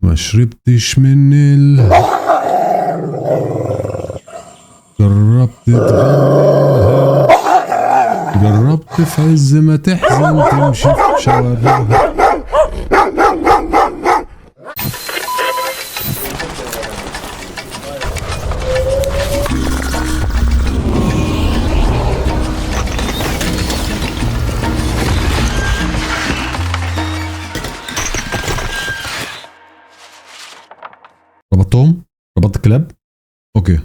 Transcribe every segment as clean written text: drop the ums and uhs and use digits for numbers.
ما شربتش من جربت تغنيها، جربت في عز ما تحزن تمشي في شوارعها. ربطت الكلاب؟ اوكي،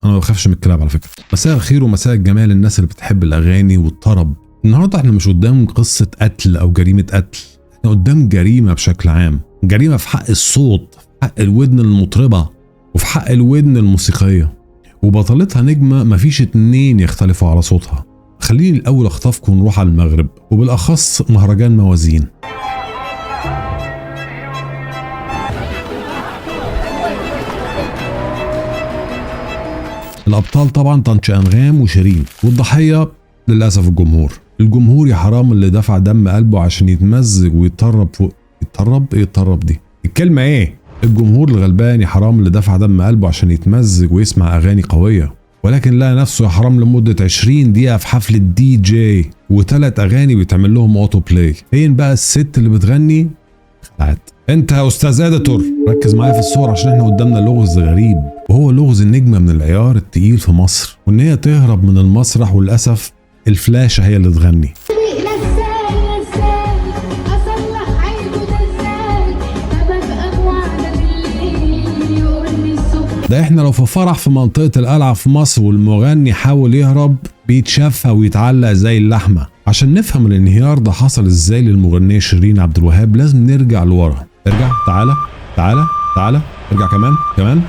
انا ما بخافش من الكلاب على فكره. مساء الخير ومساء الجمال الناس اللي بتحب الاغاني والطرب. النهارده احنا مش قدام قصه قتل او جريمه قتل، احنا قدام جريمه بشكل عام، جريمه في حق الصوت، في حق الودن المطربه، وفي حق الودن الموسيقيه، وبطلتها نجمه مفيش اتنين يختلفوا على صوتها. خليني الاول اخطفكم ونروح على المغرب، وبالاخص مهرجان موازين. الابطال طبعا طنط انغام وشيرين، والضحيه للاسف الجمهور يا حرام اللي دفع دم قلبه عشان يتمزج ويتطرب فوق. يتطرب دي الكلمه ايه؟ الجمهور الغلبان يا حرام اللي دفع دم قلبه عشان يتمزج ويسمع اغاني قويه، ولكن لقى نفسه يا حرام لمده 20 دقيقه في حفله دي جي و3 اغاني بيتعمل لهم اوتو بلاي. فين بقى الست اللي بتغني؟ خلعت. انت يا استاذ اديتور ركز معايا في الصور عشان احنا قدامنا لغز غريب، وهو لغز النجمه من العيار التقيل في مصر، وان هي تهرب من المسرح وللاسف الفلاشه هي اللي تغني. ده احنا لو في فرح في منطقه القلعه في مصر والمغني حاول يهرب بيتشفى ويتعلق زي اللحمه. عشان نفهم الانهيار ده حصل ازاي للمغنيه شيرين عبد الوهاب لازم نرجع لورا. ارجع، تعالى ارجع كمان.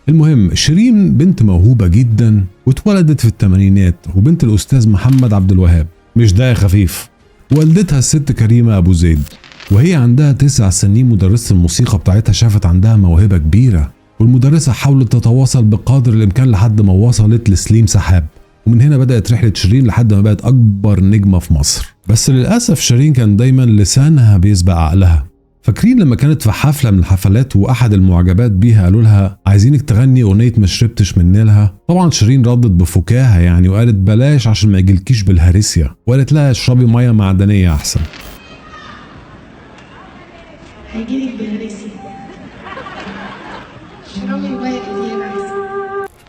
المهم شيرين بنت موهوبه جدا واتولدت في الثمانينات، وبنت الاستاذ محمد عبد الوهاب، مش ده يا خفيف. والدتها الست كريمه ابو زيد، وهي عندها 9 سنين مدرسه الموسيقى بتاعتها شافت عندها موهبه كبيره، والمدرسه حاولت تتواصل بقدر الامكان لحد ما وصلت لسليم سحاب، ومن هنا بدأت رحلة شيرين لحد ما بقت أكبر نجمة في مصر. بس للأسف شيرين كان دايما لسانها بيسبق عقلها. فاكرين لما كانت في حفلة من الحفلات وأحد المعجبات بيها قالوا لها عايزينك تغني أغنية ما شربتش من نيلها؟ طبعا شيرين ردت بفكاهة يعني وقالت بلاش عشان ما يجيلكيش بالهرسيا، وقالت لها اشربي مية معدنية أحسن. هيجيلك بالهرسيا، اشربي مية كتير أحسن.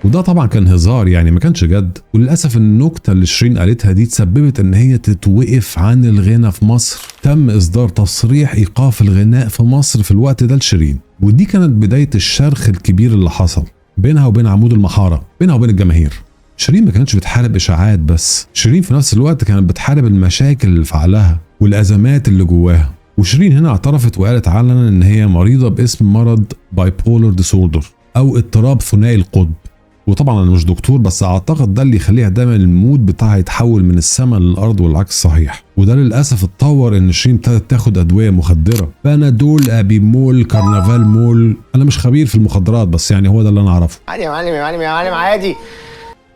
وده طبعا كان هزار يعني ما كانش جد، وللاسف النكته اللي شيرين قالتها دي تسببت ان هي تتوقف عن الغنى في مصر. تم اصدار تصريح ايقاف الغناء في مصر في الوقت ده لشيرين، ودي كانت بدايه الشرخ الكبير اللي حصل بينها وبين عمود المحاره، بينها وبين الجماهير. شيرين ما كانتش بتحارب اشاعات بس، شيرين في نفس الوقت كانت بتحارب المشاكل اللي في عقلها والازمات اللي جواها. وشيرين هنا اعترفت وقالت علنا ان هي مريضه باسم مرض بايبولر ديسوردر او اضطراب ثنائي القطب. وطبعا انا مش دكتور بس اعتقد ده اللي يخليها دايما المود بتاعها يتحول من السماء للارض والعكس صحيح، وده للاسف اتطور ان شيرين ابتدت تاخد ادويه مخدره، بنادول، ابيمول، كارنفال مول. انا مش خبير في المخدرات بس يعني هو ده اللي انا اعرفه. عادي يا معلم عادي.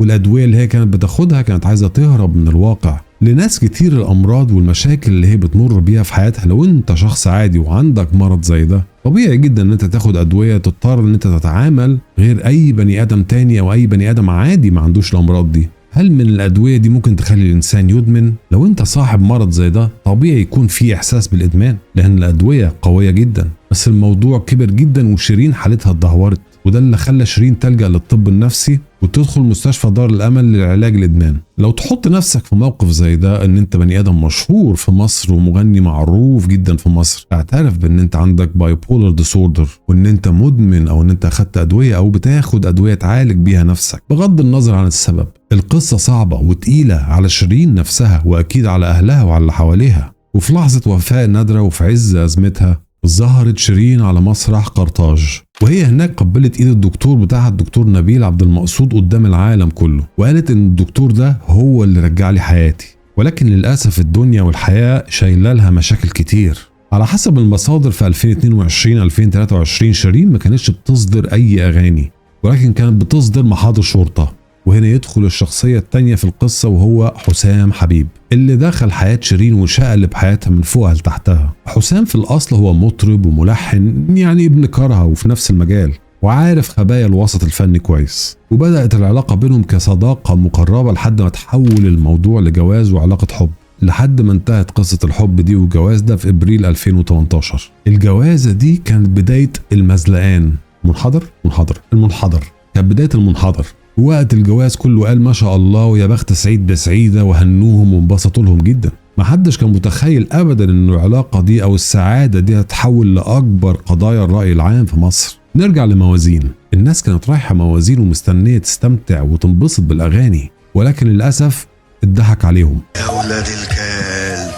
والادويه اللي هي كانت بتاخدها كانت عايزه تهرب من الواقع. لناس كتير الامراض والمشاكل اللي هي بتمر بيها في حياتها، لو انت شخص عادي وعندك مرض زي ده طبيعي جدا ان انت تاخد ادويه تضطر ان انت تتعامل غير اي بني ادم تاني او اي بني ادم عادي ما عندوش الامراض دي. هل من الادويه دي ممكن تخلي الانسان يدمن؟ لو انت صاحب مرض زي ده طبيعي يكون في احساس بالادمان لان الادويه قويه جدا، بس الموضوع كبر جدا وشيرين حالتها اتدهورت، وده اللي خلى شيرين تلجأ للطب النفسي وتدخل مستشفى دار الامل للعلاج الادمان. لو تحط نفسك في موقف زي ده ان انت بني ادم مشهور في مصر ومغني معروف جدا في مصر، اعترف بان انت عندك بايبولر ديسوردر وان انت مدمن او ان انت اخدت ادويه او بتاخد ادويه تعالج بيها نفسك بغض النظر عن السبب. القصه صعبه وتقيله على شيرين نفسها واكيد على اهلها وعلى اللي حواليها. وفي لحظه وفاة نادره وفي عز ازمتها ظهرت شيرين على مسرح قرطاج، وهي هناك قبلت ايد الدكتور بتاعها الدكتور نبيل عبد المقصود قدام العالم كله، وقالت ان الدكتور ده هو اللي رجع لي حياتي. ولكن للاسف الدنيا والحياه شايله لها مشاكل كتير. على حسب المصادر في 2022 2023 شيرين ما كانتش بتصدر اي اغاني، ولكن كانت بتصدر محاضر شرطه، وهنا يدخل الشخصية التانية في القصة وهو حسام حبيب اللي دخل حياة شيرين وشقلب حياتها من فوقها لتحتها. حسام في الأصل هو مطرب وملحن، يعني ابن كارها وفي نفس المجال، وعارف خبايا الوسط الفني كويس. وبدأت العلاقة بينهم كصداقة مقربة لحد ما تحول الموضوع لجواز وعلاقة حب، لحد ما انتهت قصة الحب دي والجواز ده في ابريل 2018. الجوازة دي كانت بداية المزلقان. المنحدر كانت بداية المنحدر. وقت الجواز كله قال ما شاء الله ويا بخت سعيد بسعيدة وهنوهم وانبسطوا لهم جدا. محدش كان متخيل ابدا ان العلاقة دي او السعادة دي هتحول لأكبر قضايا الرأي العام في مصر. نرجع لموازين. الناس كانت رايحة موازين ومستنية تستمتع وتنبسط بالأغاني، ولكن للأسف اتضحك عليهم. يا ولاد الكلب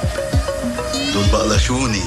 دول بقلشوني،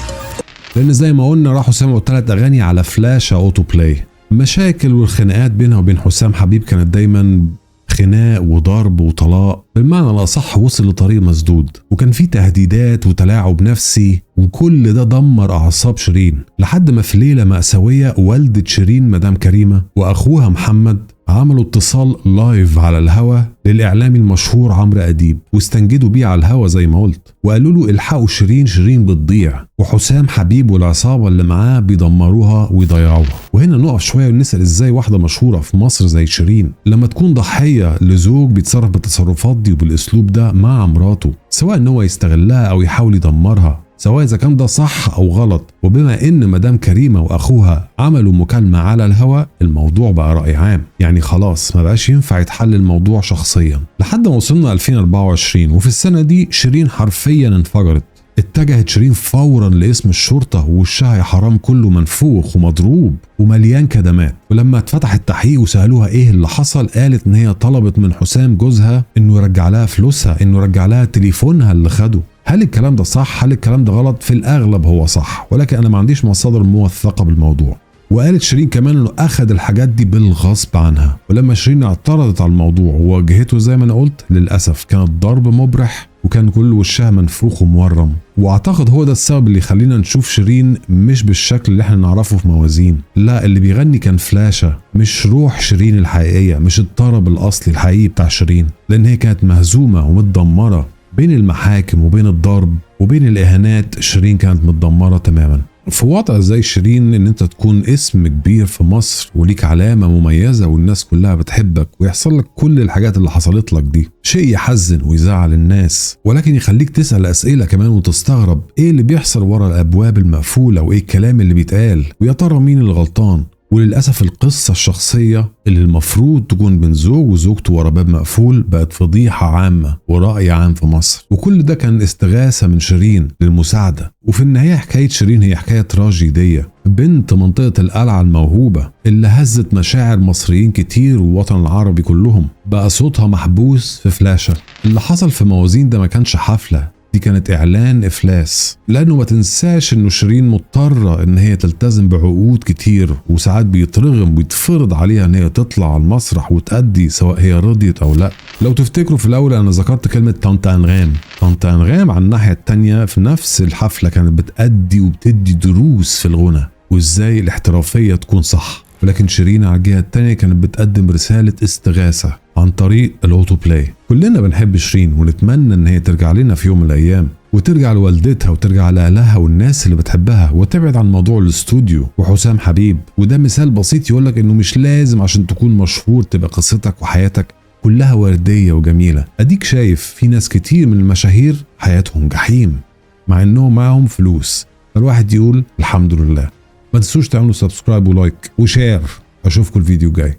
لأن زي ما قلنا راحوا سمعوا 3 أغاني على فلاشة أوتو بلاي. مشاكل والخناقات بينها وبين حسام حبيب كانت دايما خناق وضرب وطلاق، بالمعنى الأصح وصل لطريق مسدود، وكان في تهديدات وتلاعب نفسي، وكل ده دمر أعصاب شيرين. لحد ما في ليلة مأساوية والدة شيرين مدام كريمة وأخوها محمد عملوا اتصال لايف على الهوا للإعلامي المشهور عمرو أديب، واستنجدوا بيه على الهوا زي ما قلت، وقالوا له الحقوا شيرين بتضيع، وحسام حبيب والعصابة اللي معاه بيدمروها ويضيعوها. وهنا نقف شوية ونسأل ازاي واحدة مشهورة في مصر زي شيرين لما تكون ضحية لزوج بيتصرف بالتصرفات دي وبالأسلوب ده مع مراته، سواء ان هو يستغلها او يحاول يدمرها، سواء اذا كان ده صح او غلط. وبما ان مدام كريمه واخوها عملوا مكالمه على الهوا، الموضوع بقى راي عام، يعني خلاص ما بقاش ينفع يتحل الموضوع شخصيا. لحد ما وصلنا 2024 وفي السنه دي شيرين حرفيا انفجرت. اتجهت شيرين فورا لاسم الشرطه ووشها يا حرام كله منفوخ ومضروب ومليان كدمات. ولما اتفتح التحقيق وسالوها ايه اللي حصل، قالت ان هي طلبت من حسام جوزها انه يرجع لها فلوسها، انه يرجع لها تليفونها اللي خده. هل الكلام ده صح؟ هل الكلام ده غلط؟ في الاغلب هو صح، ولكن انا ما عنديش مصادر موثقه بالموضوع. وقالت شيرين كمان انه اخذ الحاجات دي بالغصب عنها. ولما شيرين اعترضت على الموضوع وواجهته زي ما انا قلت، للاسف كانت ضرب مبرح وكان كل وشها منفوخ ومورم. واعتقد هو ده السبب اللي يخلينا نشوف شيرين مش بالشكل اللي احنا نعرفه في موازين. لا، اللي بيغني كان فلاشة، مش روح شيرين الحقيقية، مش الطرب الاصلي الحقيقي بتاع شيرين، لان هي كانت مهزومة ومتدمرة بين المحاكم وبين الضرب وبين الاهانات. شيرين كانت متدمرة تماما. في وضع زي شيرين ان انت تكون اسم كبير في مصر وليك علامة مميزة والناس كلها بتحبك ويحصل لك كل الحاجات اللي حصلت لك دي، شيء يحزن ويزعل الناس، ولكن يخليك تسأل اسئلة كمان وتستغرب ايه اللي بيحصل ورا الابواب المقفولة وايه الكلام اللي بيتقال، ويا ترى مين اللي غلطان. وللأسف القصة الشخصية اللي المفروض تكون بين زوج وزوجته ورا باب مقفول بقت فضيحة عامة ورأي عام في مصر. وكل ده كان استغاثة من شيرين للمساعدة. وفي النهاية حكاية شيرين هي حكاية تراجيدية، بنت منطقة القلعة الموهوبة اللي هزت مشاعر مصريين كتير والوطن العربي كلهم، بقى صوتها محبوس في فلاشة. اللي حصل في موازين ده ما كانش حفلة، دي كانت اعلان افلاس. لانه ما تنساش انه شيرين مضطره ان هي تلتزم بعقود كتير، وساعات بيترغم ويتفرض عليها ان هي تطلع على المسرح وتأدي سواء هي رضيت او لا. لو تفتكروا في الاول انا ذكرت كلمه طنط انغام. طنط انغام على الناحيه التانيه في نفس الحفله كانت بتأدي وبتدي دروس في الغنى وازاي الاحترافيه تكون صح. ولكن شيرين على الجهه التانيه كانت بتقدم رساله استغاثه عن طريق الاوتو بلاي. كلنا بنحب شيرين ونتمنى ان هي ترجع لنا في يوم من الايام، وترجع لوالدتها وترجع لاهلها والناس اللي بتحبها، وتبعد عن موضوع الاستوديو وحسام حبيب. وده مثال بسيط يقولك انه مش لازم عشان تكون مشهور تبقى قصتك وحياتك كلها ورديه وجميله. اديك شايف في ناس كتير من المشاهير حياتهم جحيم مع انهم معاهم فلوس. فالواحد يقول الحمد لله. ما تنسوش تعملوا سبسكرايب ولايك وشير. اشوفكم الفيديو الجاي.